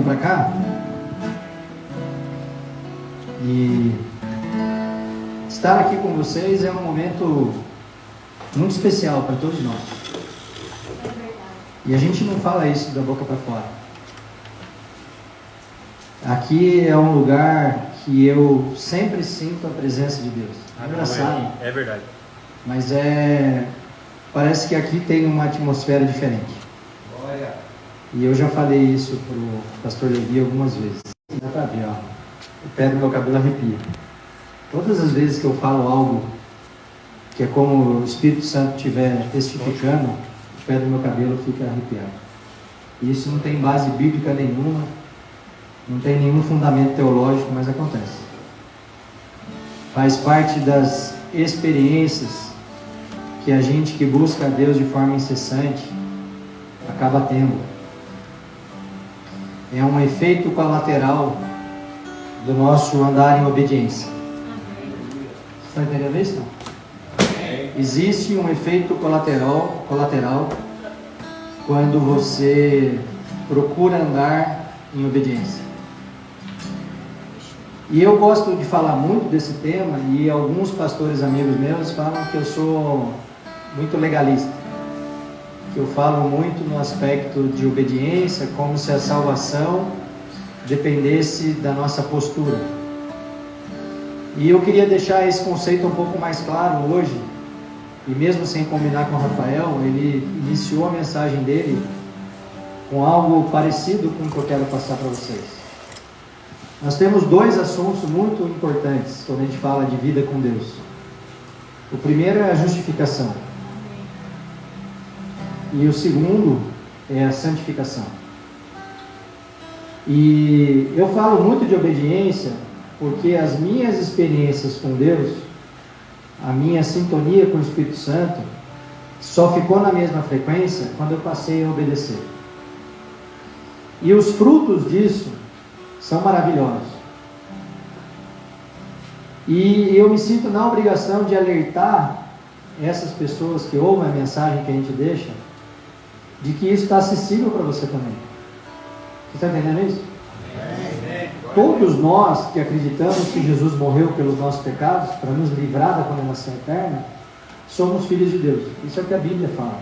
para cá. E estar aqui com vocês é um momento muito especial para todos nós. E a gente não fala isso da boca para fora. Aqui é um lugar que eu sempre sinto a presença de Deus. É engraçado. É verdade. Mas parece que aqui tem uma atmosfera diferente. Glória. E eu já falei isso para o pastor Levi algumas vezes. Dá para ver, ó. O pé do meu cabelo arrepia. Todas as vezes que eu falo algo que é como o Espírito Santo estiver testificando, o pé do meu cabelo fica arrepiado. E isso não tem base bíblica nenhuma, não tem nenhum fundamento teológico, mas acontece. Faz parte das experiências que a gente que busca a Deus de forma incessante acaba tendo. É um efeito colateral do nosso andar em obediência. Você está entendendo isso? Não? Existe um efeito colateral quando você procura andar em obediência. E eu gosto de falar muito desse tema, e alguns pastores amigos meus falam que eu sou muito legalista, que eu falo muito no aspecto de obediência, como se a salvação dependesse da nossa postura. E eu queria deixar esse conceito um pouco mais claro hoje, e mesmo sem combinar com o Rafael, ele iniciou a mensagem dele com algo parecido com o que eu quero passar para vocês. Nós temos dois assuntos muito importantes quando a gente fala de vida com Deus. O primeiro é a justificação. E o segundo é a santificação. E eu falo muito de obediência porque as minhas experiências com Deus, a minha sintonia com o Espírito Santo, só ficou na mesma frequência quando eu passei a obedecer. E os frutos disso são maravilhosos. E eu me sinto na obrigação de alertar essas pessoas que ouvem a mensagem que a gente deixa, de que isso está acessível para você também. Você está entendendo isso? Todos nós que acreditamos que Jesus morreu pelos nossos pecados, para nos livrar da condenação eterna, somos filhos de Deus. Isso é o que a Bíblia fala.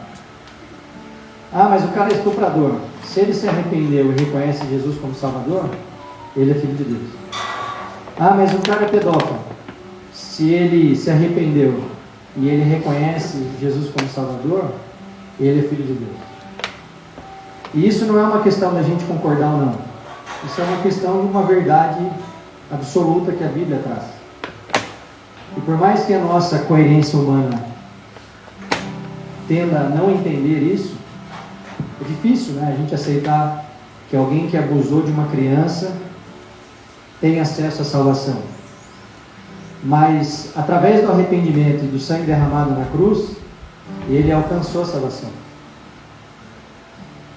Ah, mas o cara é estuprador. Se ele se arrependeu e reconhece Jesus como Salvador, ele é filho de Deus. Ah, mas o cara é pedófilo. Se ele se arrependeu e ele reconhece Jesus como Salvador, ele é filho de Deus. E isso não é uma questão da gente concordar ou não. Isso é uma questão de uma verdade absoluta que a Bíblia traz. E por mais que a nossa coerência humana tenda a não entender isso, é difícil, né, a gente aceitar que alguém que abusou de uma criança tem acesso à salvação. Mas através do arrependimento e do sangue derramado na cruz, ele alcançou a salvação.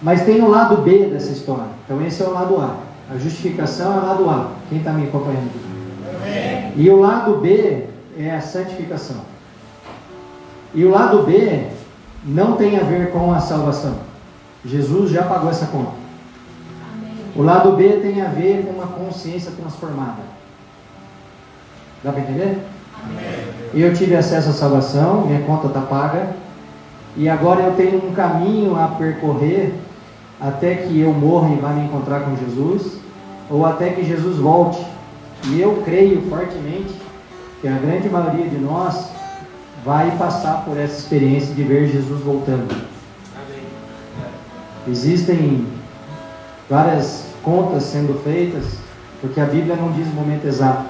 Mas tem o lado B dessa história. Então esse é o lado A. A justificação é o lado A. Quem está me acompanhando aqui? E o lado B é a santificação. E o lado B não tem a ver com a salvação. Jesus já pagou essa conta. O lado B tem a ver com uma consciência transformada. Dá para entender? Eu tive acesso à salvação, minha conta está paga, e agora eu tenho um caminho a percorrer até que eu morra e vá me encontrar com Jesus, ou até que Jesus volte. E eu creio fortemente que a grande maioria de nós vai passar por essa experiência de ver Jesus voltando. Existem várias contas sendo feitas, porque a Bíblia não diz o momento exato.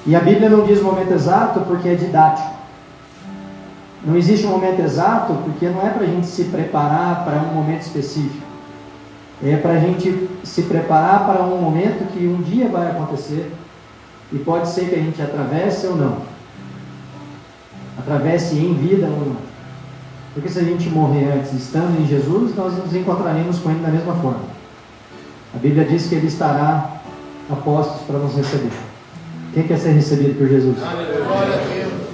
E a Bíblia não diz o momento exato porque é didático. Não existe um momento exato porque não é para a gente se preparar para um momento específico. É para a gente se preparar para um momento que um dia vai acontecer, e pode ser que a gente atravesse ou não. Atravesse em vida ou não. Porque se a gente morrer antes estando em Jesus, nós nos encontraremos com Ele da mesma forma. A Bíblia diz que Ele estará a postos para nos receber. Quem quer ser recebido por Jesus?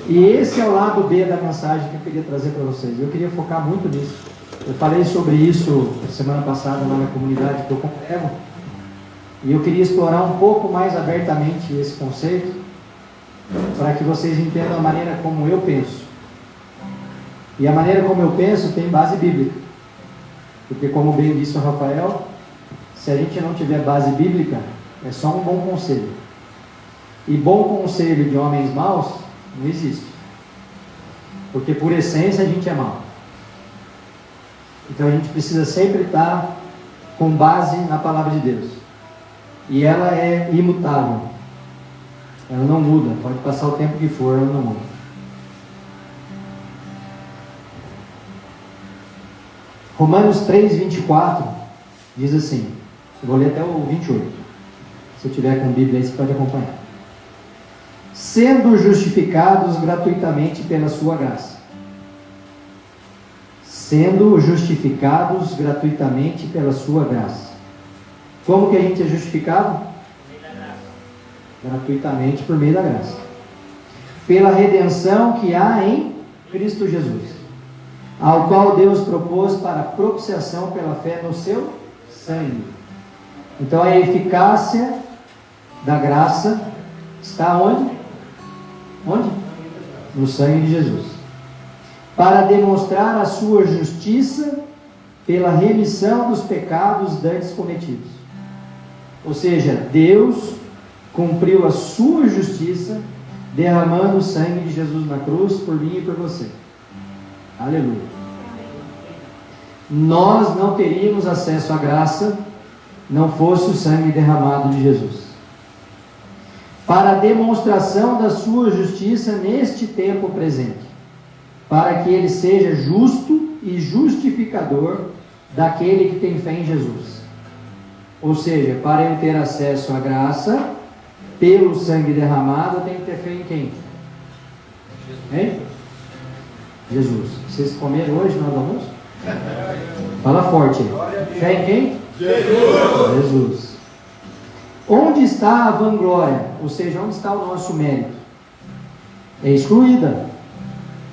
E esse é o lado B da mensagem que eu queria trazer para vocês. Eu queria focar muito nisso. Eu falei sobre isso semana passada lá na comunidade que eu congrego, e eu queria explorar um pouco mais abertamente esse conceito, para que vocês entendam a maneira como eu penso. E a maneira como eu penso tem base bíblica, porque, como bem disse o Rafael, se a gente não tiver base bíblica, é só um bom conselho. E bom conselho de homens maus não existe, porque por essência a gente é mau. Então a gente precisa sempre estar com base na palavra de Deus, e ela é imutável, ela não muda, pode passar o tempo que for, ela não muda. Romanos 3:24 diz assim, eu vou ler até o 28, se eu tiver com a Bíblia aí você pode acompanhar. Sendo justificados gratuitamente pela sua graça. Sendo justificados gratuitamente pela sua graça. Como que a gente é justificado? Por meio da graça. Gratuitamente por meio da graça. Pela redenção que há em Cristo Jesus, ao qual Deus propôs para a propiciação pela fé no seu sangue. Então a eficácia da graça está onde? Onde? No sangue de Jesus. Para demonstrar a sua justiça pela remissão dos pecados dantes cometidos. Ou seja, Deus cumpriu a sua justiça derramando o sangue de Jesus na cruz por mim e por você. Aleluia. Nós não teríamos acesso à graça não fosse o sangue derramado de Jesus. Para a demonstração da sua justiça neste tempo presente, para que ele seja justo e justificador daquele que tem fé em Jesus. Ou seja, para eu ter acesso à graça, pelo sangue derramado, eu tenho que ter fé em quem? Hein? Jesus. Vocês comeram hoje no almoço? Fala forte. Fé em quem? Jesus. Onde está a vanglória? Ou seja, onde está o nosso mérito? É excluída.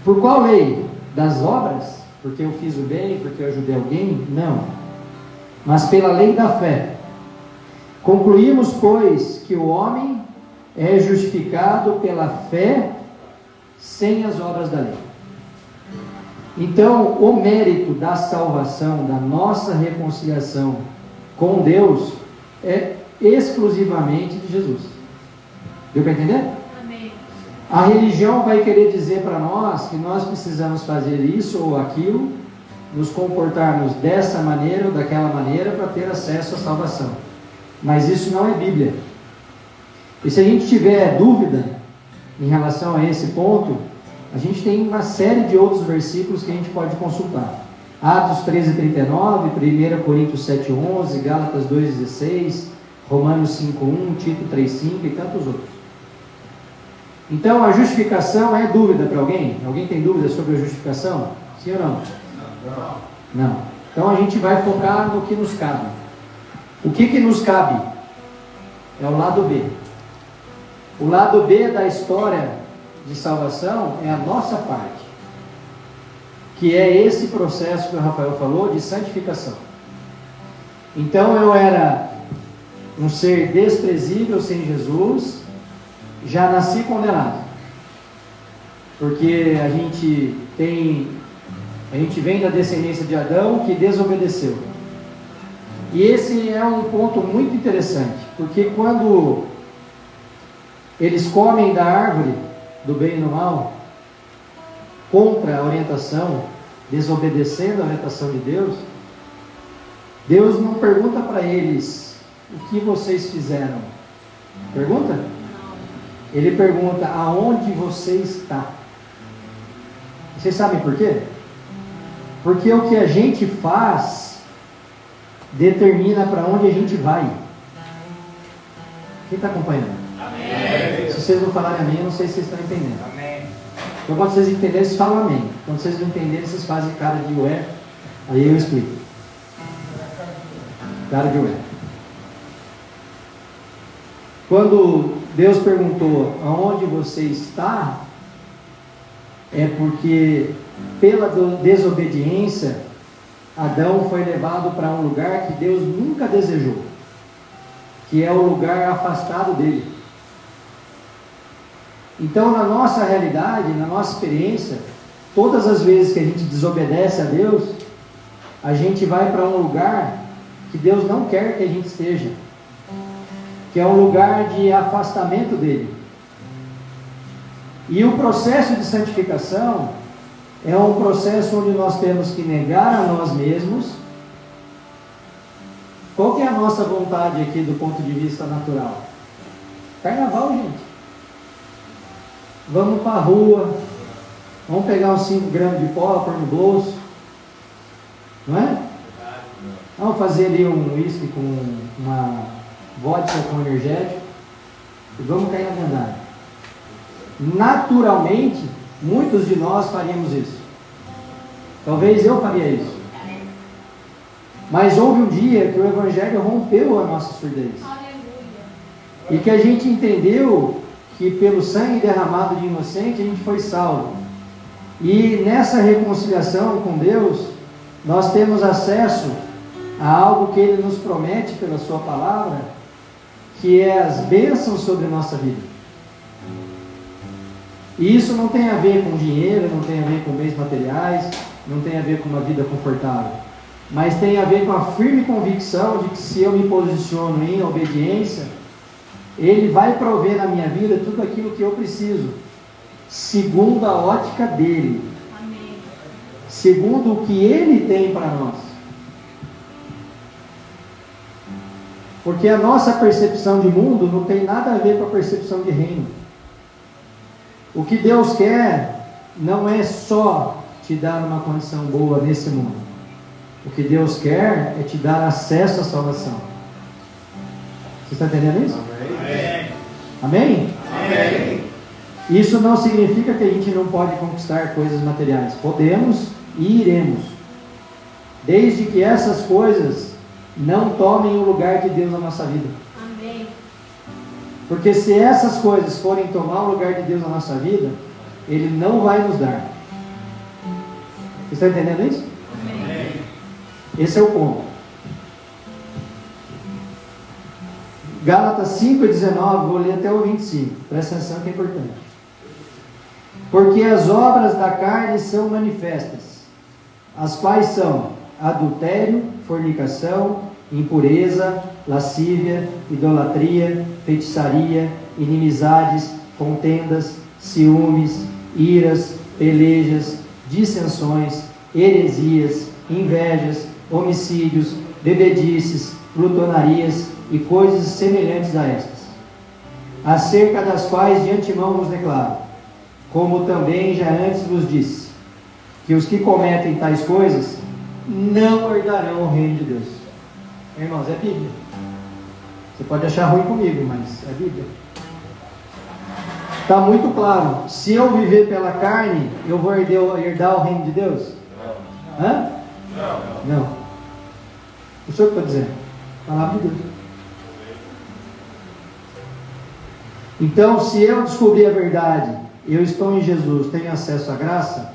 Por qual lei? Das obras? Porque eu fiz o bem, porque eu ajudei alguém? Não. Mas pela lei da fé. Concluímos, pois, que o homem é justificado pela fé sem as obras da lei. Então, o mérito da salvação, da nossa reconciliação com Deus, é exclusivamente de Jesus. Deu para entender? Amém. A religião vai querer dizer para nós que nós precisamos fazer isso ou aquilo, nos comportarmos dessa maneira ou daquela maneira para ter acesso à salvação. Mas isso não é Bíblia. E se a gente tiver dúvida em relação a esse ponto, a gente tem uma série de outros versículos que a gente pode consultar. Atos 13:39, 1 Coríntios 7:11, Gálatas 2:16, Romanos 5:1, Tito 3:5 e tantos outros. Então a justificação é dúvida para alguém? Alguém tem dúvida sobre a justificação? Sim ou não? Não. Então a gente vai focar no que nos cabe. O que nos cabe? É o lado B. O lado B da história de salvação é a nossa parte, que é esse processo que o Rafael falou de santificação. Então eu era um ser desprezível sem Jesus, já nasci condenado, porque a gente vem da descendência de Adão que desobedeceu. E esse é um ponto muito interessante, porque quando eles comem da árvore do bem e do mal, contra a orientação, desobedecendo a orientação de Deus, Deus não pergunta para eles o que vocês fizeram. Pergunta? Ele pergunta aonde você está. Vocês sabem por quê? Porque o que a gente faz determina para onde a gente vai. Quem está acompanhando? Amém. Se vocês não falarem amém, eu não sei se vocês estão entendendo. Amém. Então quando vocês entenderem, vocês falam amém. Quando vocês não entenderem, vocês fazem cara de ué. Aí eu explico. Cara de ué. Quando Deus perguntou aonde você está, é porque pela desobediência Adão foi levado para um lugar que Deus nunca desejou, que é o lugar afastado dele. Então, na nossa realidade, na nossa experiência, todas as vezes que a gente desobedece a Deus, a gente vai para um lugar que Deus não quer que a gente esteja, que é um lugar de afastamento dele. E o processo de santificação é um processo onde nós temos que negar a nós mesmos. Qual que é a nossa vontade aqui do ponto de vista natural? Carnaval, gente. Vamos para a rua, vamos pegar uns 5 gramas de pó, pôr no bolso, não é? Vamos fazer ali um uísque com uma vodka com energético e vamos cair na verdade. Naturalmente, muitos de nós faríamos isso. Talvez eu faria isso. Mas houve um dia que o Evangelho rompeu a nossa surdez. E que a gente entendeu que pelo sangue derramado de inocente a gente foi salvo. E nessa reconciliação com Deus, nós temos acesso a algo que Ele nos promete pela Sua palavra, que é as bênçãos sobre a nossa vida. E isso não tem a ver com dinheiro, não tem a ver com bens materiais, não tem a ver com uma vida confortável, mas tem a ver com a firme convicção de que se eu me posiciono em obediência, Ele vai prover na minha vida tudo aquilo que eu preciso, segundo a ótica dEle. Amém. Segundo o que Ele tem para nós. Porque a nossa percepção de mundo não tem nada a ver com a percepção de reino. O que Deus quer não é só te dar uma condição boa nesse mundo. O que Deus quer é te dar acesso à salvação. Você está entendendo isso? Amém? Amém? Amém. Isso não significa que a gente não pode conquistar coisas materiais. Podemos e iremos. Desde que essas coisas não tomem o lugar de Deus na nossa vida. Amém. Porque se essas coisas forem tomar o lugar de Deus na nossa vida, Ele não vai nos dar. Você está entendendo isso? Amém. Esse é o ponto. Gálatas 5:19, vou ler até o 25. Presta atenção que é importante. Porque as obras da carne são manifestas, as quais são adultério, fornicação, impureza, lascívia, idolatria, feitiçaria, inimizades, contendas, ciúmes, iras, pelejas, dissensões, heresias, invejas, homicídios, bebedices, glutonarias e coisas semelhantes a estas, acerca das quais de antemão vos declaro, como também já antes vos disse, que os que cometem tais coisas não herdarão o reino de Deus. Irmãos, é Bíblia. Você pode achar ruim comigo, mas é Bíblia. Está muito claro. Se eu viver pela carne, eu vou herdar o reino de Deus? Não. Hã? Não. O senhor está dizendo? Palavra de Deus. Então, se eu descobrir a verdade, eu estou em Jesus, tenho acesso à graça,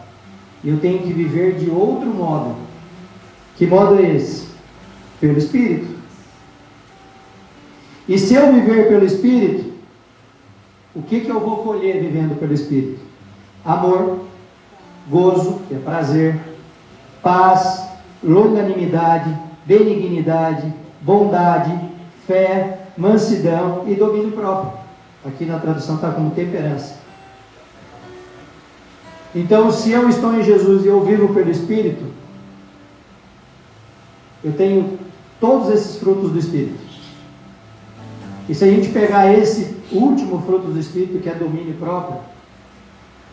eu tenho que viver de outro modo. Que modo é esse? Pelo Espírito. E se eu viver pelo Espírito, o que eu vou colher vivendo pelo Espírito? Amor, gozo, que é prazer, paz, longanimidade, benignidade, bondade, fé, mansidão e domínio próprio. Aqui na tradução está como temperança. Então, se eu estou em Jesus e eu vivo pelo Espírito, eu tenho todos esses frutos do Espírito. E se a gente pegar esse último fruto do Espírito, que é domínio próprio,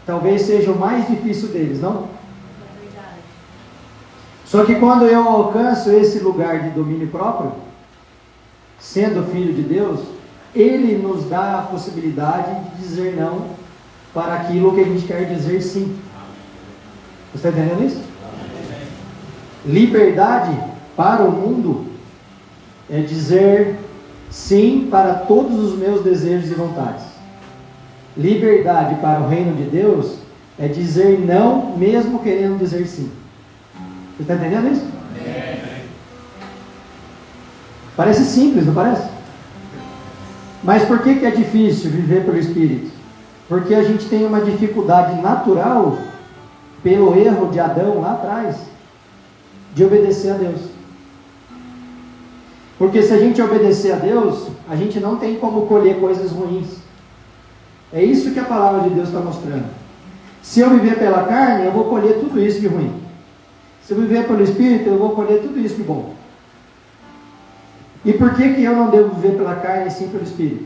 talvez seja o mais difícil deles, não? Só que quando eu alcanço esse lugar de domínio próprio, sendo filho de Deus, Ele nos dá a possibilidade de dizer não para aquilo que a gente quer dizer sim. Você está entendendo isso? Liberdade para o mundo é dizer sim para todos os meus desejos e vontades. Liberdade para o reino de Deus é dizer não mesmo querendo dizer sim. Você está entendendo isso? Parece simples, não parece? Mas por que é difícil viver pelo Espírito? Porque a gente tem uma dificuldade natural, pelo erro de Adão lá atrás, de obedecer a Deus. Porque se a gente obedecer a Deus, a gente não tem como colher coisas ruins. É isso que a palavra de Deus está mostrando. Se eu viver pela carne, eu vou colher tudo isso de ruim. Se eu viver pelo Espírito, eu vou colher tudo isso de bom. E por que eu não devo viver pela carne e sim pelo Espírito?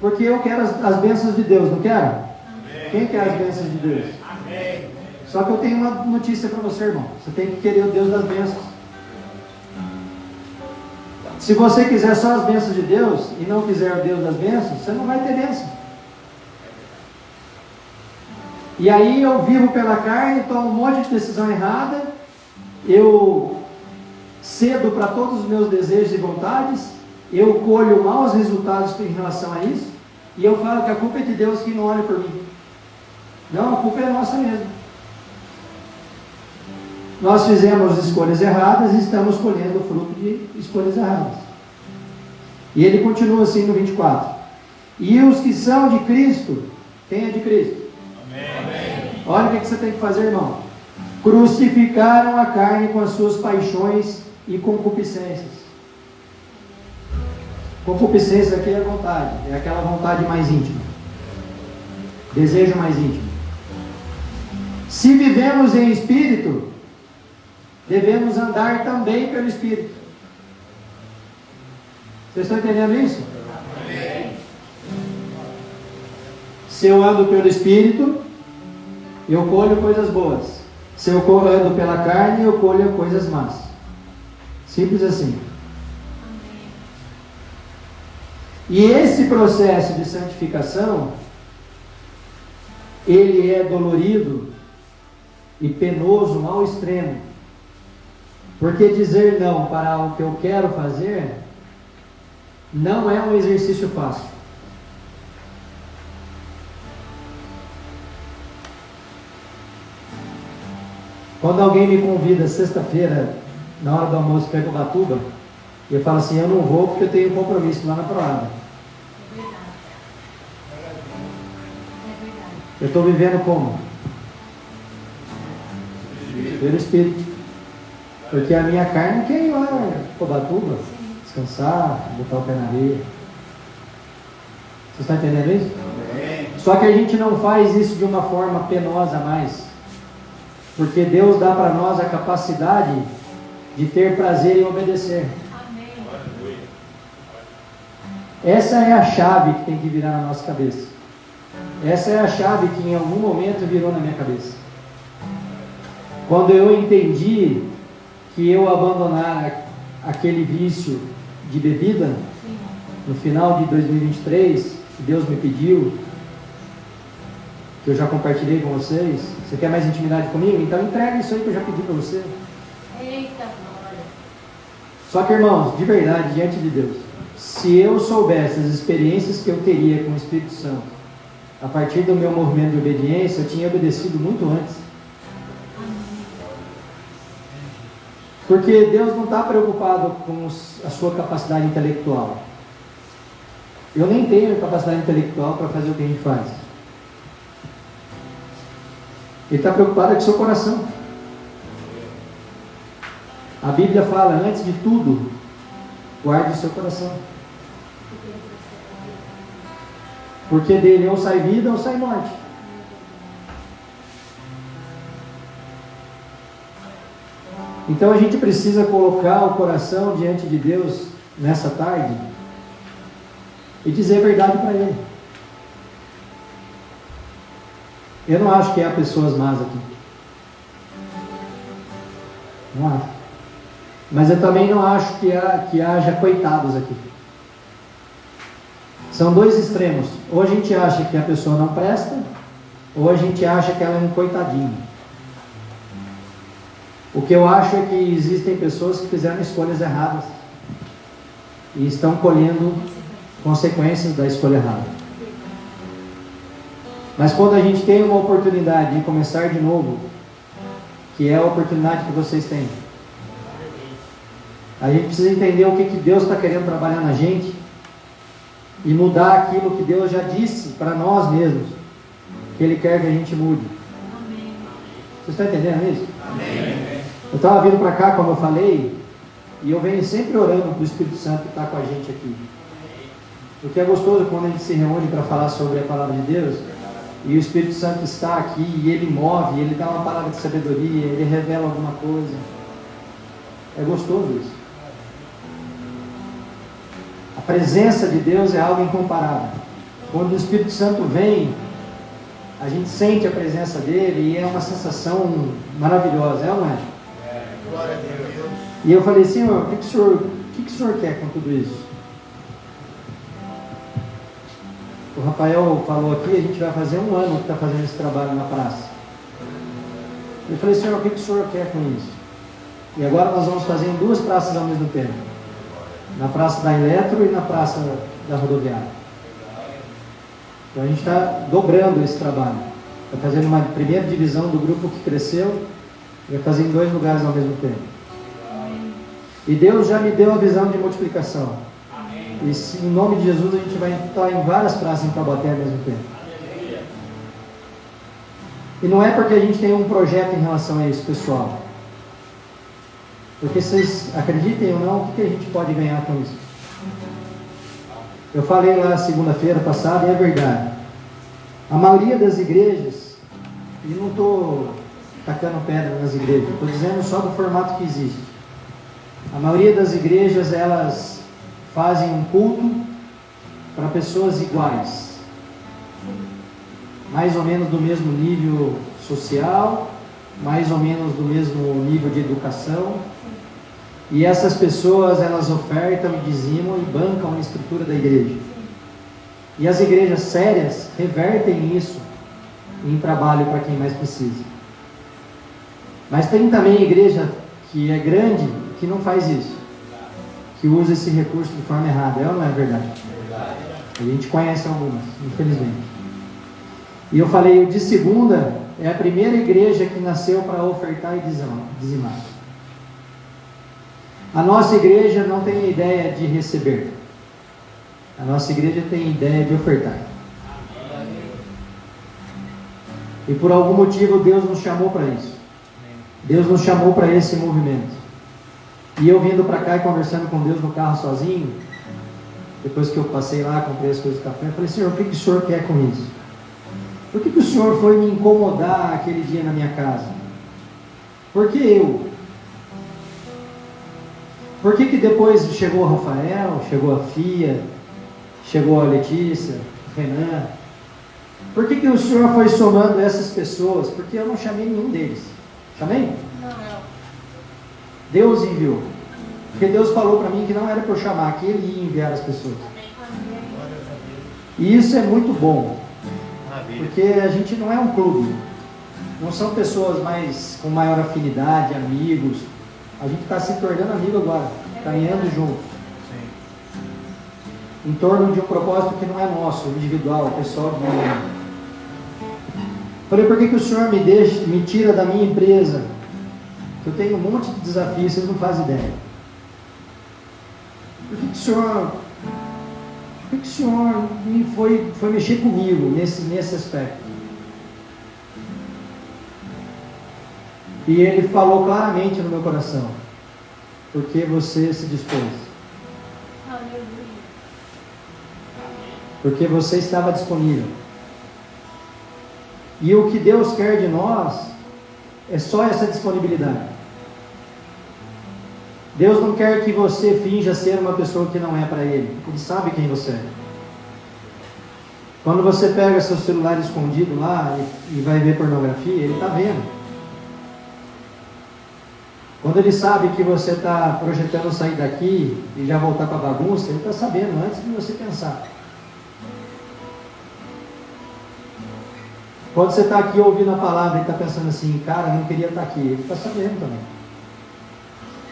Porque eu quero as bênçãos de Deus, não quero? Amém. Quem quer as bênçãos de Deus? Amém. Só que eu tenho uma notícia para você, irmão. Você tem que querer o Deus das bênçãos. Se você quiser só as bênçãos de Deus e não quiser o Deus das bênçãos, você não vai ter bênção. E aí eu vivo pela carne, tomo um monte de decisão errada, eu cedo para todos os meus desejos e vontades, eu colho maus resultados em relação a isso, e eu falo que a culpa é de Deus que não olha por mim. Não, a culpa é nossa mesmo. Nós fizemos escolhas erradas e estamos colhendo o fruto de escolhas erradas. E ele continua assim no 24. E os que são de Cristo, quem é de Cristo? Amém. Olha o que você tem que fazer, irmão. Crucificaram a carne com as suas paixões e concupiscências. Concupiscência aqui é vontade, é aquela vontade mais íntima, desejo mais íntimo. Se vivemos em Espírito, devemos andar também pelo Espírito. Vocês estão entendendo isso? Amém. Se eu ando pelo Espírito, eu colho coisas boas. Se eu ando pela carne, eu colho coisas más. Simples assim. E esse processo de santificação, ele é dolorido e penoso ao extremo. Porque dizer não para algo que eu quero fazer não é um exercício fácil. Quando alguém me convida sexta-feira, na hora do almoço, para ir para Ubatuba, eu falo assim, eu não vou porque eu tenho um compromisso lá na Proada. Eu estou vivendo como? Pelo Espírito. Porque a minha carne quer ir lá para Ubatuba, descansar, botar o pé na areia. Você está entendendo isso? Amém. Só que a gente não faz isso de uma forma penosa mais. Porque Deus dá para nós a capacidade de ter prazer em obedecer. Amém. Essa é a chave que tem que virar na nossa cabeça. Essa é a chave que em algum momento virou na minha cabeça. Quando eu entendi que eu abandonar aquele vício de bebida, no final de 2023, que Deus me pediu, que eu já compartilhei com vocês. Você quer mais intimidade comigo? Então entrega isso aí que eu já pedi para você. Eita, glória. Só que, irmãos, de verdade, diante de Deus, se eu soubesse as experiências que eu teria com o Espírito Santo, a partir do meu movimento de obediência, eu tinha obedecido muito antes. Porque Deus não está preocupado com a sua capacidade intelectual. Eu nem tenho capacidade intelectual para fazer o que a gente faz. Ele está preocupado com o seu coração. A Bíblia fala, antes de tudo, guarde o seu coração. Porque dele ou sai vida ou sai morte. Então a gente precisa colocar o coração diante de Deus nessa tarde e dizer a verdade para Ele. Eu não acho que há pessoas más aqui. Não acho. Mas eu também não acho que haja coitados aqui. São dois extremos. Ou a gente acha que a pessoa não presta, ou a gente acha que ela é um coitadinho. O que eu acho é que existem pessoas que fizeram escolhas erradas e estão colhendo consequências da escolha errada. Mas quando a gente tem uma oportunidade de começar de novo, que é a oportunidade que vocês têm, A gente precisa entender o que Deus está querendo trabalhar na gente e mudar aquilo que Deus já disse para nós mesmos, que Ele quer que a gente mude. Amém. Você está entendendo isso? Amém. Eu estava vindo para cá, como eu falei, e eu venho sempre orando para o Espírito Santo estar com a gente aqui. Porque é gostoso quando a gente se reúne para falar sobre a palavra de Deus, e o Espírito Santo está aqui, e Ele move, Ele dá uma palavra de sabedoria, Ele revela alguma coisa. É gostoso isso. A presença de Deus é algo incomparável. Quando o Espírito Santo vem, a gente sente a presença dele e é uma sensação maravilhosa, é ou não é? Glória a Deus. E eu falei, Senhor, o que o Senhor quer com tudo isso? O Rafael falou aqui, a gente vai fazer 1 ano que está fazendo esse trabalho na praça. Eu falei, Senhor, o que o Senhor quer com isso? E agora nós vamos fazer em 2 praças ao mesmo tempo. Na praça da Eletro e na praça da rodoviária. Então a gente está dobrando esse trabalho. Está fazendo uma primeira divisão do grupo que cresceu e vai fazer em 2 lugares ao mesmo tempo. E Deus já me deu a visão de multiplicação. E se, em nome de Jesus a gente vai estar em várias praças em Taubaté ao mesmo tempo. E não é porque a gente tem um projeto em relação a isso, pessoal. Porque vocês acreditem ou não, o que a gente pode ganhar com isso? Eu falei lá segunda-feira passada e é verdade. A maioria das igrejas, e não estou tacando pedra nas igrejas, estou dizendo só do formato que existe. A maioria das igrejas, elas fazem um culto para pessoas iguais. Mais ou menos do mesmo nível social, mais ou menos do mesmo nível de educação. E essas pessoas, elas ofertam e dizimam e bancam a estrutura da igreja. E as igrejas sérias revertem isso em trabalho para quem mais precisa. Mas tem também igreja que é grande, que não faz isso. Que usa esse recurso de forma errada. É ou não é verdade? A gente conhece algumas, infelizmente. E eu falei, o de segunda é a primeira igreja que nasceu para ofertar e dizimar. A nossa igreja não tem ideia de receber. A nossa igreja tem ideia de ofertar. E por algum motivo Deus nos chamou para isso. Deus nos chamou para esse movimento. E eu vindo para cá e conversando com Deus no carro sozinho, depois que eu passei lá, comprei as coisas do café, eu falei, Senhor, o que o Senhor quer com isso? Por que o Senhor foi me incomodar aquele dia na minha casa? Por que eu? Por que depois chegou o Rafael, chegou a Fia, chegou a Letícia, o Renan? Por que o Senhor foi somando essas pessoas? Porque eu não chamei nenhum deles. Chamei? Não. Deus enviou. Porque Deus falou para mim que não era para eu chamar, que Ele ia enviar as pessoas. E isso é muito bom. Porque a gente não é um clube. Não são pessoas com maior afinidade, amigos. A gente está se tornando amigo agora, caminhando junto. Em torno de um propósito que não é nosso, individual, pessoal do mundo. Falei, por que o Senhor me tira da minha empresa? Eu tenho um monte de desafios, vocês não fazem ideia. Por que o Senhor foi mexer comigo nesse aspecto? E Ele falou claramente no meu coração, porque você se dispôs. Porque você estava disponível. E o que Deus quer de nós é só essa disponibilidade. Deus não quer que você finja ser uma pessoa que não é para Ele. Ele sabe quem você é. Quando você pega seu celular escondido lá e vai ver pornografia, Ele está vendo. Quando Ele sabe que você está projetando sair daqui e já voltar para a bagunça, Ele está sabendo antes de você pensar. Quando você está aqui ouvindo a palavra e está pensando assim, cara, não queria estar aqui, Ele está sabendo também.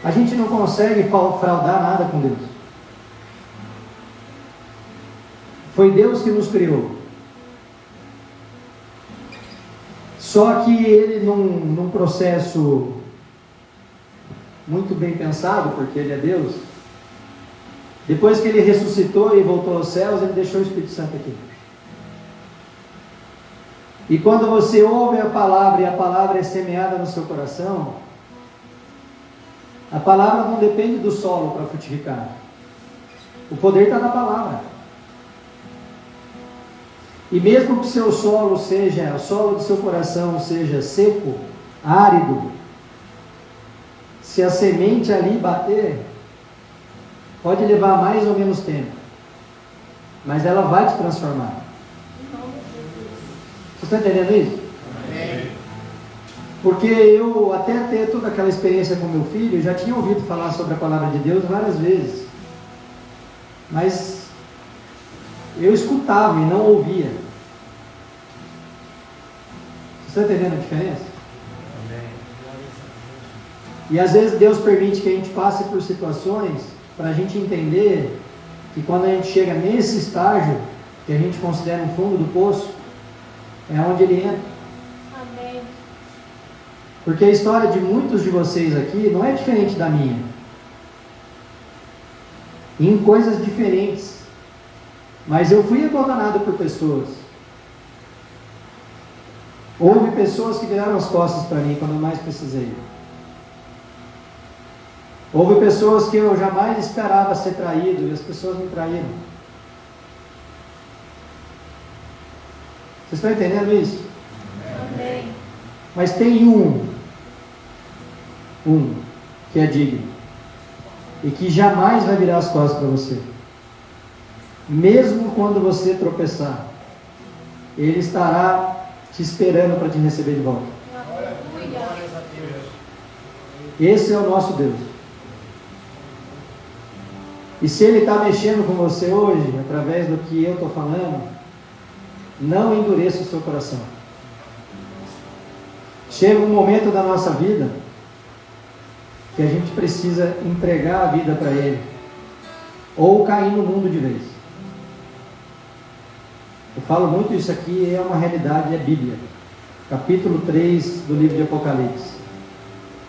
A gente não consegue fraudar nada com Deus. Foi Deus que nos criou. Só que Ele, num processo muito bem pensado, porque Ele é Deus. Depois que Ele ressuscitou e voltou aos céus, Ele deixou o Espírito Santo aqui. E quando você ouve a palavra e a palavra é semeada no seu coração, a palavra não depende do solo para frutificar. O poder está na palavra. E mesmo que o seu solo seja, o solo do seu coração seja seco, árido, se a semente ali bater, pode levar mais ou menos tempo, mas ela vai te transformar. Você está entendendo isso? Amém. Porque eu, até ter toda aquela experiência com meu filho, já tinha ouvido falar sobre a palavra de Deus várias vezes, mas eu escutava e não ouvia. Você está entendendo a diferença? Amém. E às vezes Deus permite que a gente passe por situações para a gente entender que quando a gente chega nesse estágio, que a gente considera um fundo do poço, é onde Ele entra. Amém. Porque a história de muitos de vocês aqui não é diferente da minha. Em coisas diferentes. Mas eu fui abandonado por pessoas. Houve pessoas que viraram as costas para mim quando eu mais precisei. Houve pessoas que eu jamais esperava ser traído e as pessoas me traíram. Vocês estão entendendo isso? Amém. Mas tem um que é digno e que jamais vai virar as costas para você. Mesmo quando você tropeçar, Ele estará te esperando para te receber de volta. Aleluia. Esse é o nosso Deus. E se Ele está mexendo com você hoje, através do que eu estou falando, não endureça o seu coração. Chega um momento da nossa vida que a gente precisa entregar a vida para Ele, ou cair no mundo de vez. Eu falo muito isso aqui, é uma realidade, é Bíblia. Capítulo 3 do livro de Apocalipse.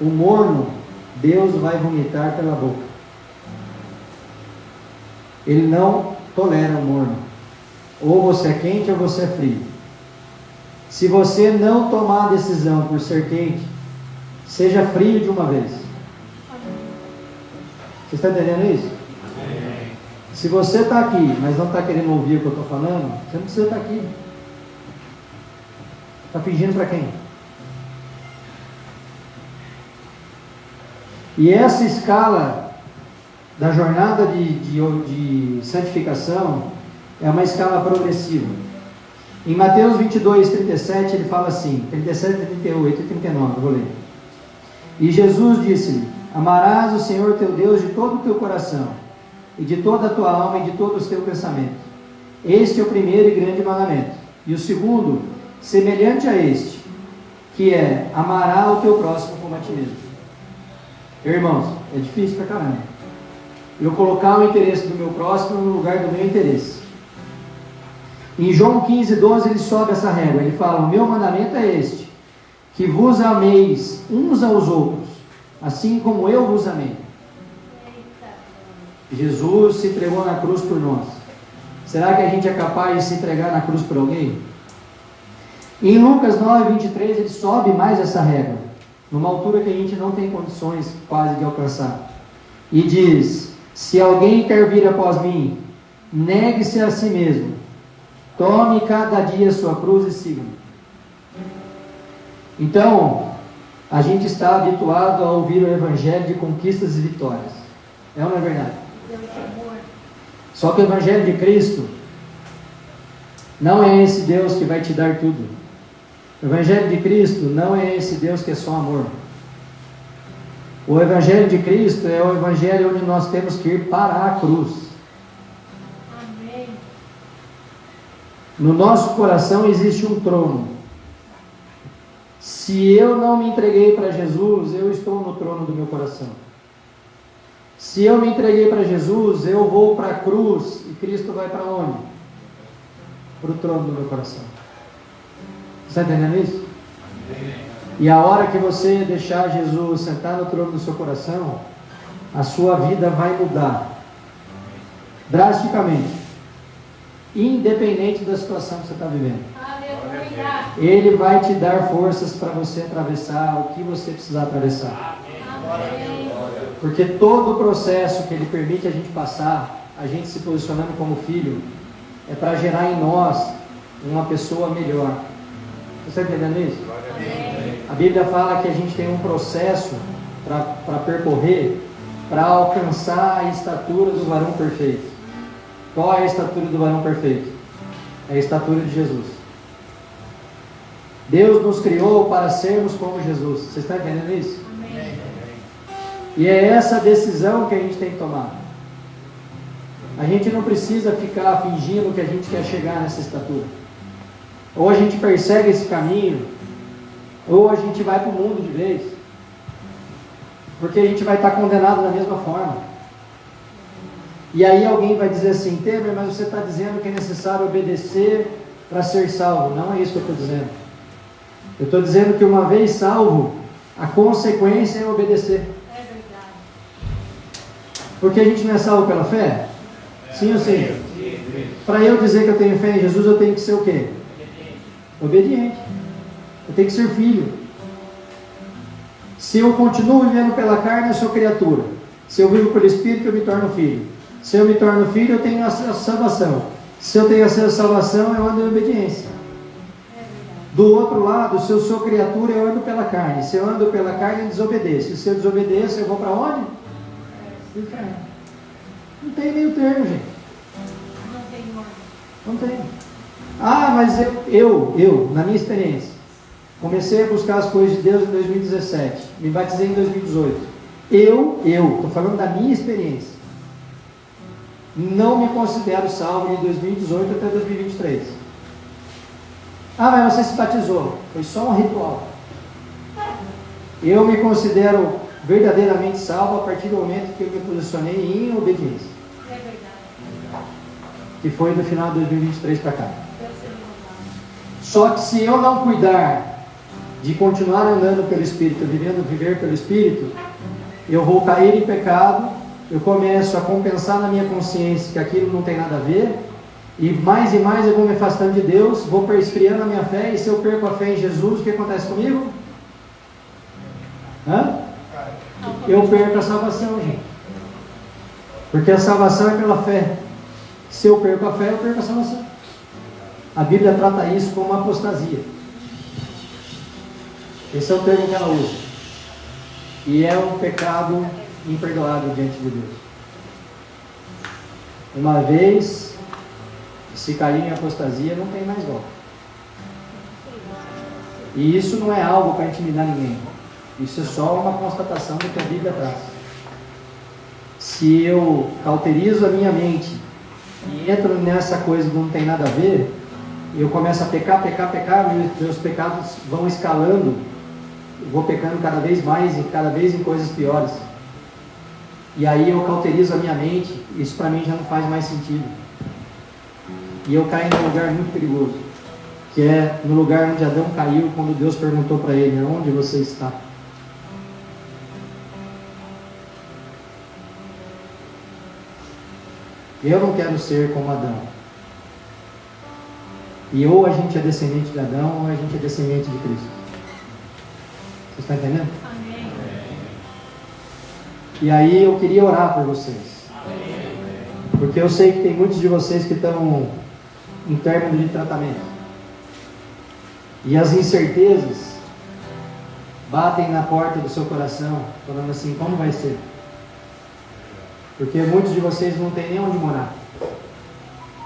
O morno, Deus vai vomitar pela boca. Ele não tolera o morno. Ou você é quente ou você é frio. Se você não tomar a decisão por ser quente, seja frio de uma vez. Você está entendendo isso? Amém. Se você está aqui, mas não está querendo ouvir o que eu estou falando, você não precisa estar aqui. Está fingindo para quem? E essa escala da jornada de santificação é uma escala progressiva. Em Mateus 22, 37, ele fala assim, 37, 38 e 39, vou ler. E Jesus disse-lhe: amarás o Senhor teu Deus de todo o teu coração, e de toda a tua alma, e de todo o teu pensamento. Este é o primeiro e grande mandamento. E o segundo, semelhante a este, que é: amará o teu próximo como a ti mesmo. Irmãos, é difícil pra caramba eu colocar o interesse do meu próximo no lugar do meu interesse. Em João 15, 12, ele sobe essa régua. Ele fala: o meu mandamento é este, que vos ameis uns aos outros, assim como eu vos amei. Jesus se entregou na cruz por nós. Será que a gente é capaz de se entregar na cruz por alguém? Em Lucas 9, 23, ele sobe mais essa régua, numa altura que a gente não tem condições quase de alcançar. E diz: se alguém quer vir após mim, negue-se a si mesmo, tome cada dia a sua cruz e siga-me. Então, a gente está habituado a ouvir o evangelho de conquistas e vitórias. É ou não é verdade? Só que o evangelho de Cristo não é esse Deus que vai te dar tudo. O evangelho de Cristo não é esse Deus que é só amor. O evangelho de Cristo é o evangelho onde nós temos que ir para a cruz. Amém. No nosso coração existe um trono. Se eu não me entreguei para Jesus, eu estou no trono do meu coração. Se eu me entreguei para Jesus, eu vou para a cruz, e Cristo vai para onde? Para o trono do meu coração. Está entendendo isso? E a hora que você deixar Jesus sentar no trono do seu coração, a sua vida vai mudar drasticamente, independente da situação que você está vivendo. Aleluia. Ele vai te dar forças para você atravessar o que você precisar atravessar. Amém. Porque todo o processo que Ele permite a gente passar, a gente se posicionando como filho, é para gerar em nós uma pessoa melhor. Você está entendendo isso? Amém. A Bíblia fala que a gente tem um processo para percorrer, para alcançar a estatura do varão perfeito. Qual é a estatura do varão perfeito? É a estatura de Jesus. Deus nos criou para sermos como Jesus. Você está entendendo isso? Amém. E é essa decisão que a gente tem que tomar. A gente não precisa ficar fingindo que a gente quer chegar nessa estatura. Ou a gente persegue esse caminho, ou a gente vai para o mundo de vez. Porque a gente vai estar condenado da mesma forma. E aí alguém vai dizer assim: Temer, mas você está dizendo que é necessário obedecer para ser salvo. Não é isso que eu estou dizendo. Eu estou dizendo que uma vez salvo, a consequência é obedecer. É verdade. Porque a gente não é salvo pela fé? Sim ou sim? Para eu dizer que eu tenho fé em Jesus, eu tenho que ser o quê? Obediente. Eu tenho que ser filho. Se eu continuo vivendo pela carne, eu sou criatura. Se eu vivo pelo Espírito, eu me torno filho. Se eu me torno filho, eu tenho a salvação. Se eu tenho a salvação, eu ando em obediência. Do outro lado, se eu sou criatura, eu ando pela carne. Se eu ando pela carne, eu desobedeço. Se eu desobedeço, eu vou para onde? Inferno. Não tem meio termo, gente. Não tem nome. Não tem. Ah, mas eu, na minha experiência, comecei a buscar as coisas de Deus em 2017. Me batizei em 2018. Estou falando da minha experiência. Não me considero salvo de 2018 até 2023. Ah, mas você se batizou. Foi só um ritual. Eu me considero verdadeiramente salvo a partir do momento que eu me posicionei em obediência. É verdade. Que foi do final de 2023 para cá. Deus seja louvado. Só que se eu não cuidar de continuar andando pelo Espírito, viver pelo Espírito, eu vou cair em pecado, eu começo a compensar na minha consciência que aquilo não tem nada a ver, e mais eu vou me afastando de Deus, vou esfriando a minha fé, e se eu perco a fé em Jesus, o que acontece comigo? Eu perco a salvação, gente. Porque a salvação é pela fé. Se eu perco a fé, eu perco a salvação. A Bíblia trata isso como apostasia. Esse é o termo que ela usa. E é um pecado imperdoável diante de Deus. Uma vez, se cair em apostasia, não tem mais volta. E isso não é algo para intimidar ninguém. Isso é só uma constatação do que a Bíblia traz. Se eu cauterizo a minha mente e entro nessa coisa que não tem nada a ver, eu começo a pecar, meus pecados vão escalando, eu vou pecando cada vez mais e cada vez em coisas piores. E aí eu cauterizo a minha mente, isso para mim já não faz mais sentido. E eu caio num lugar muito perigoso, que é no lugar onde Adão caiu quando Deus perguntou para ele: onde você está? Eu não quero ser como Adão. E ou a gente é descendente de Adão, ou a gente é descendente de Cristo. Você está entendendo? Amém. E aí eu queria orar por vocês. Porque eu sei que tem muitos de vocês que estão em término de tratamento. E as incertezas batem na porta do seu coração, falando assim: como vai ser? Porque muitos de vocês não têm nem onde morar.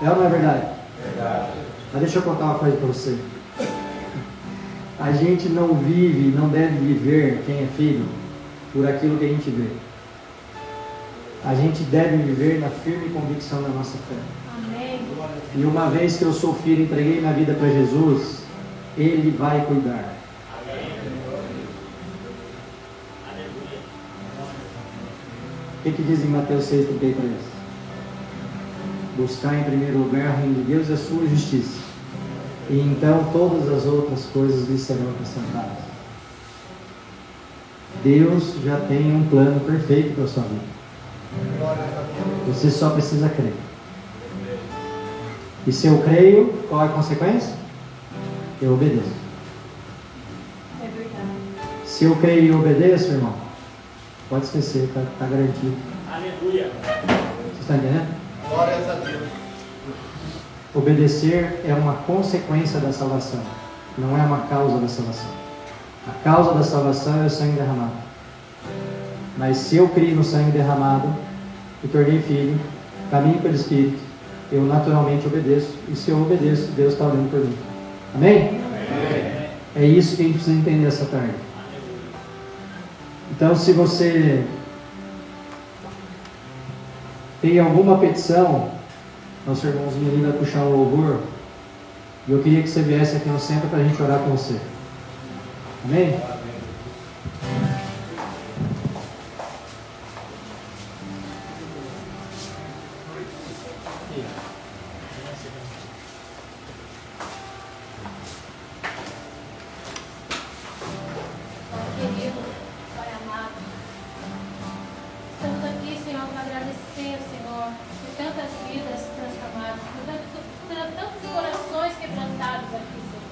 É ou não é verdade? Verdade. Mas deixa eu contar uma coisa para você. A gente não vive, não deve viver, quem é filho, por aquilo que a gente vê. A gente deve viver na firme convicção da nossa fé. Amém. E uma vez que eu sou filho, entreguei minha vida para Jesus, Ele vai cuidar. O que diz em Mateus 6,33? Buscar em primeiro lugar o reino de Deus e a sua justiça, e então todas as outras coisas lhe serão acrescentadas. Deus já tem um plano perfeito para a sua vida. Você só precisa crer. E se eu creio, qual é a consequência? Eu obedeço. É verdade. Se eu creio e obedeço, irmão, pode esquecer, está garantido. Aleluia. Você está entendendo? Glórias a Deus. Obedecer é uma consequência da salvação, não é uma causa da salvação. A causa da salvação é o sangue derramado. Mas se eu creio no sangue derramado, me tornei filho, caminho pelo Espírito, eu naturalmente obedeço. E se eu obedeço, Deus está olhando por mim. Amém? Amém. É isso que a gente precisa entender essa tarde. Então, se você tem alguma petição, nosso irmãozinho ali vai puxar o louvor, e eu queria que você viesse aqui no centro para a gente orar com você. Amém? Querido Pai amado, estamos aqui, Senhor, para agradecer, Senhor, por tantas vidas transformadas, por tantos corações quebrantados aqui, Senhor.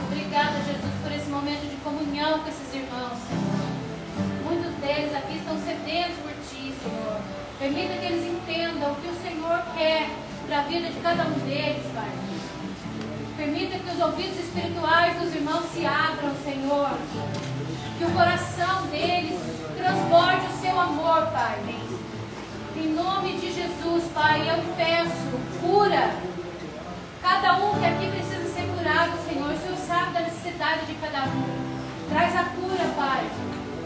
Obrigada, Jesus, por esse momento de comunhão com esses irmãos, Senhor. Muitos deles aqui estão sedentos por Ti, Senhor. Permita que eles entendam o que o Senhor quer para a vida de cada um deles, Pai. Permita que os ouvidos espirituais dos irmãos se abram, Senhor. Que o coração deles transborde o Seu amor, Pai. Em nome de Jesus, Pai, eu peço, cura. Cada um que aqui precisa ser curado, Senhor. O Senhor sabe da necessidade de cada um. Traz a cura, Pai,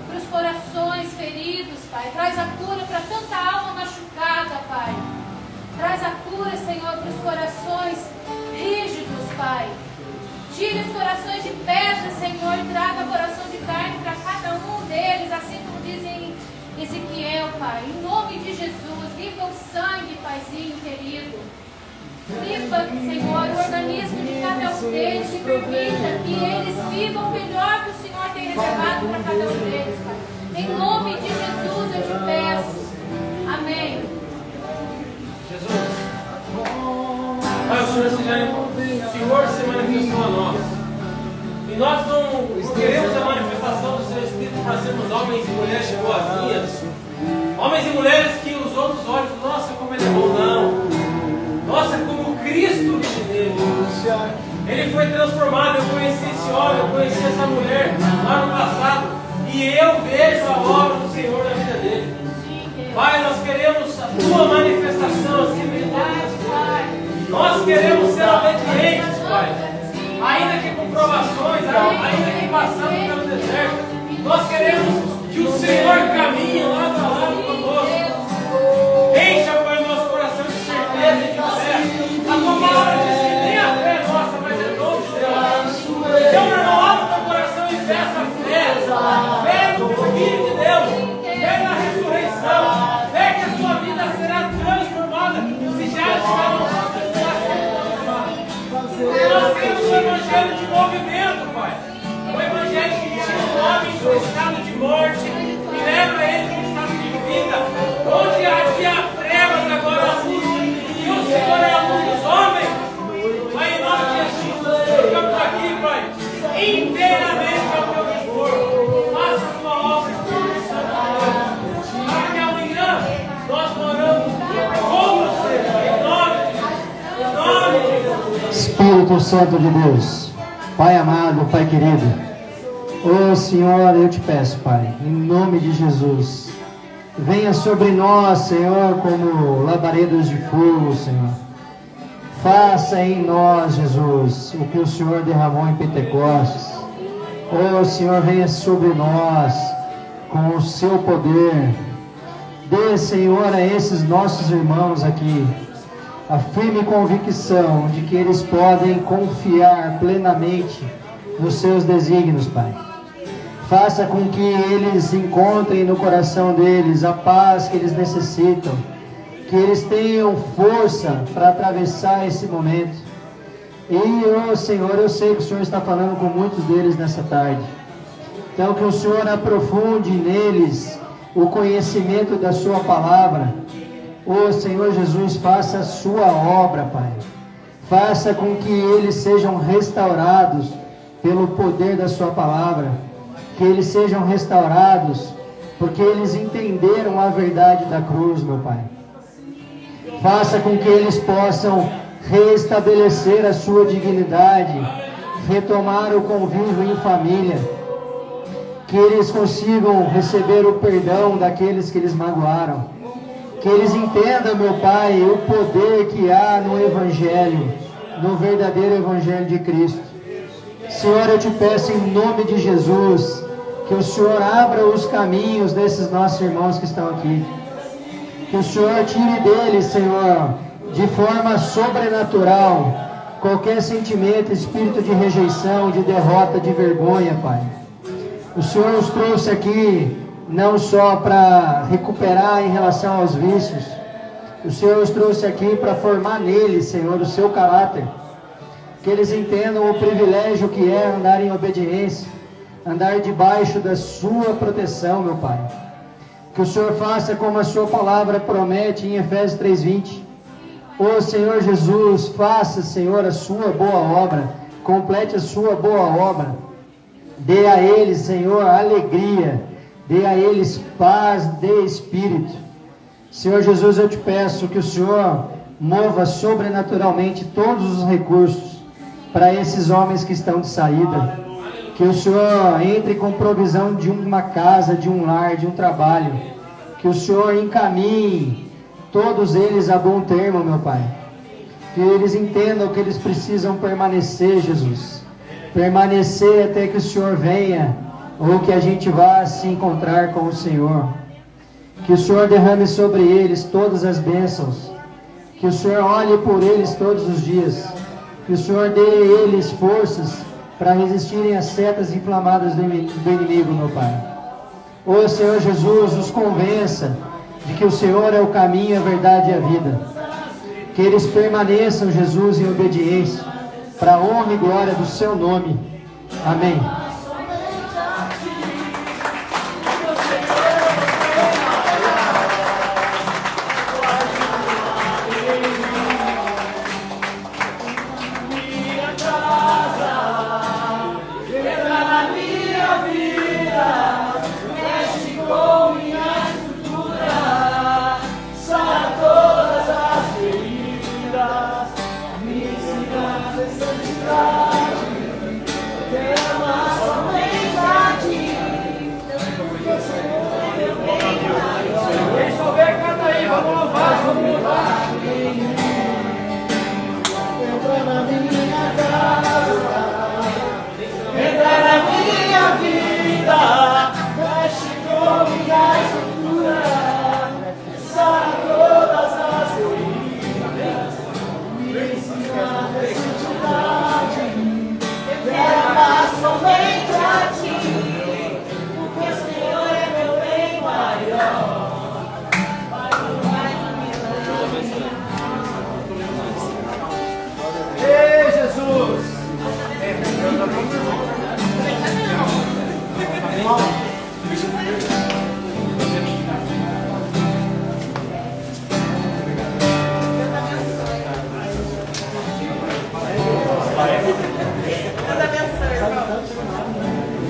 para os corações feridos, Pai. Traz a cura para tanta alma machucada, Pai. Traz a cura, Senhor, para os corações rígidos, Pai. Tire os corações de pedra, Senhor, e traga coração de carne para cada um deles, assim como dizem Ezequiel, Pai. Em nome de Jesus, limpa o sangue, Paizinho querido. Limpa, Senhor, o organismo de cada um deles e permita que eles vivam melhor que o Senhor tem reservado para cada um deles, Pai. Em nome de Jesus eu te peço. Amém. Jesus. Pai, o Senhor se manifestou a nós. E nós não queremos a manifestação do Seu Espírito para sermos homens e mulheres de boazinhas. Homens e mulheres que os outros olham, nossa, como ele é bom, não. Nossa, como Cristo vive nele. Ele foi transformado. Eu conheci esse homem, eu conheci essa mulher lá no passado. E eu vejo a obra do Senhor na vida dele. Pai, nós queremos a Tua manifestação acima de todas. Nós queremos ser obedientes, Pai. Ainda que com provações, ainda que passando pelo deserto, nós queremos que o Senhor caminhe lado a lado conosco. Encha, Pai, nosso coração de certeza e de fé. A Tua palavra diz que nem a fé nossa, mas é dom de Deus. Então, meu irmão, abre o teu coração e peça fé. Fé no Filho de Deus. Fé na ressurreição. Fé que a sua vida será transformada se já está no nós temos um evangelho de movimento, Pai. Um evangelho que tira o homem do estado de morte e leva ele para um estado de vida. Onde havia trevas, agora a luz. E o Senhor é a luz dos homens. Pai, em nome de Jesus, ficamos aqui, Pai, inteiramente ao teu dispor. Faça a tua obra, Espírito Santo. Para que amanhã nós moramos com você, em nome de Jesus. Em nome de Jesus. Espírito Santo de Deus, Pai amado, Pai querido, ô Senhor, eu te peço, Pai, em nome de Jesus, venha sobre nós, Senhor, como labaredas de fogo, Senhor. Faça em nós, Jesus, o que o Senhor derramou em Pentecostes. Ô Senhor, venha sobre nós com o seu poder. Dê, Senhor, a esses nossos irmãos aqui a firme convicção de que eles podem confiar plenamente nos seus desígnios, Pai. Faça com que eles encontrem no coração deles a paz que eles necessitam, que eles tenham força para atravessar esse momento. E, Senhor, eu sei que o Senhor está falando com muitos deles nessa tarde. Então que o Senhor aprofunde neles o conhecimento da sua palavra. Ô Senhor Jesus, faça a sua obra, Pai. Faça com que eles sejam restaurados pelo poder da sua palavra. Que eles sejam restaurados porque eles entenderam a verdade da cruz, meu Pai. Faça com que eles possam restabelecer a sua dignidade, retomar o convívio em família, que eles consigam receber o perdão daqueles que eles magoaram, que eles entendam, meu Pai, o poder que há no Evangelho, no verdadeiro Evangelho de Cristo. Senhor, eu te peço em nome de Jesus, que o Senhor abra os caminhos desses nossos irmãos que estão aqui. Que o Senhor tire deles, Senhor, de forma sobrenatural, qualquer sentimento, espírito de rejeição, de derrota, de vergonha, Pai. O Senhor os trouxe aqui não só para recuperar em relação aos vícios. O Senhor os trouxe aqui para formar neles, Senhor, o seu caráter. Que eles entendam o privilégio que é andar em obediência, andar debaixo da sua proteção, meu Pai. Que o Senhor faça como a sua palavra promete em Efésios 3:20. Ô Senhor Jesus, faça, Senhor, a sua boa obra, complete a sua boa obra. Dê a eles, Senhor, alegria, dê a eles paz de espírito. Senhor Jesus, eu te peço que o Senhor mova sobrenaturalmente todos os recursos para esses homens que estão de saída. Que o Senhor entre com provisão de uma casa, de um lar, de um trabalho. Que o Senhor encaminhe todos eles a bom termo, meu Pai. Que eles entendam que eles precisam permanecer, Jesus. Permanecer até que o Senhor venha, ou que a gente vá se encontrar com o Senhor. Que o Senhor derrame sobre eles todas as bênçãos. Que o Senhor olhe por eles todos os dias. Que o Senhor dê a eles forças para resistirem às setas inflamadas do inimigo, meu Pai. Ô Senhor Jesus, os convença de que o Senhor é o caminho, a verdade e a vida. Que eles permaneçam, Jesus, em obediência, para a honra e glória do seu nome. Amém.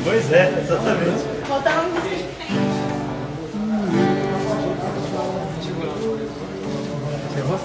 Pois é, exatamente. Voltando no Chegou?